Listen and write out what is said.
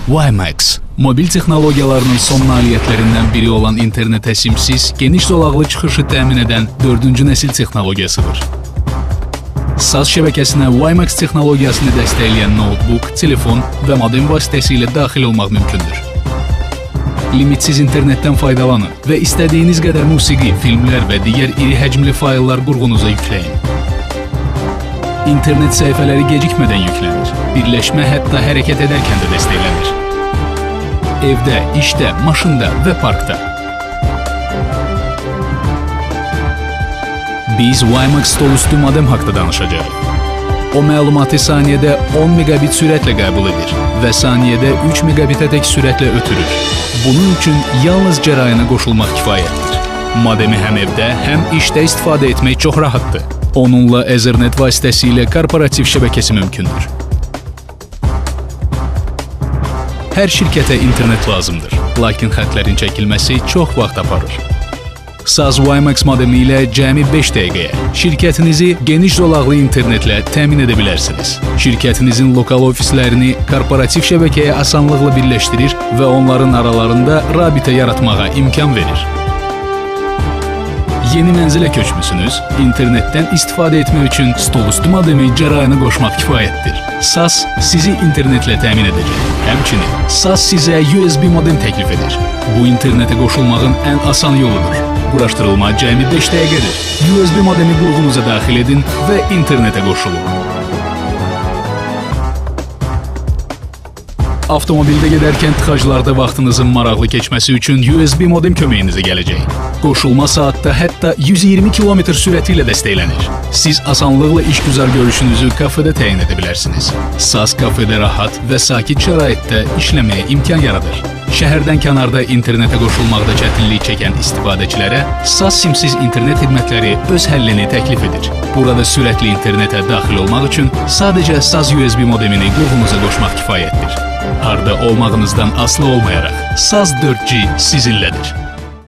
WiMAX, mobil texnologiyalarının son nailiyyətlərindən biri olan internetə simsiz, geniş zolaqlı çıxışı təmin edən 4-cü nəsil texnologiyasıdır. SAS şəbəkəsinə WiMAX texnologiyasını dəstəkləyən notebook, telefon və modem vasitəsilə daxil olmaq mümkündür. Limitsiz internetdən faydalanın və istədiyiniz qədər musiqi, filmlər və digər iri həcmli fayllar qurğunuza yükləyin. İnternet səhifələri gecikmədən yüklənir. Birləşmə hətta hərəkət edərkən də dəstəklənir. Evdə, işdə, maşında və parkda. Biz WiMAX stolüstü modem haqda danışacağıq. O məlumatı saniyədə 10 megabit sürətlə qəbul edir və saniyədə 3 megabitədək sürətlə ötürür. Bunun üçün yalnız cərayana qoşulmaq kifayətdir. Modemi həm evdə, həm işdə istifadə etmək çox rahatdır. Onunla Ethernet vasitəsilə korporativ şəbəkəsi mümkündür. Hər şirkətə internet lazımdır, lakin xətlərin çəkilməsi çox vaxt aparır. SAS WiMAX modemi ilə cəmi 5 dəqiqəyə şirkətinizi geniş zolaqlı internetlə təmin edə bilərsiniz. Şirkətinizin lokal ofislərini korporativ şəbəkəyə asanlıqla birləşdirir və onların aralarında rabitə yaratmağa imkan verir. Yeni mənzilə köçmüsünüz, internetdən istifadə etmək üçün stolüstü modemi cərayana qoşmaq kifayətdir. SAS sizi internetlə təmin edəcək. Həmçinin SAS sizə USB modem təklif edir. Bu internetə qoşulmağın ən asan yoludur. Quraşdırılma cəmi 5 dəqiqədir. USB modemi qurğunuza daxil edin və internetə qoşulun. Avtomobildə gedərkən tıxaclarda vaxtınızın maraqlı keçməsi üçün USB modem köməyinizə gələcək. Qoşulma saatda hətta 120 km sürəti ilə dəstəklənir. Siz asanlıqla işgüzar görüşünüzü kafedə təyin edə bilərsiniz. SAS kafedə rahat və sakit şəraitdə işləməyə imkan yaradır. Şəhərdən kənarda internetə qoşulmaqda çətinlik çəkən istifadəçilərə SAS simsiz internet xidmətləri öz həllini təklif edir. Burada sürətli internetə daxil olmaq üçün sadəcə SAS USB modemini qurğunuza qoşmaq kifayətdir. Harda olmağınızdan asılı olmayaraq SAS 4G sizinlədir.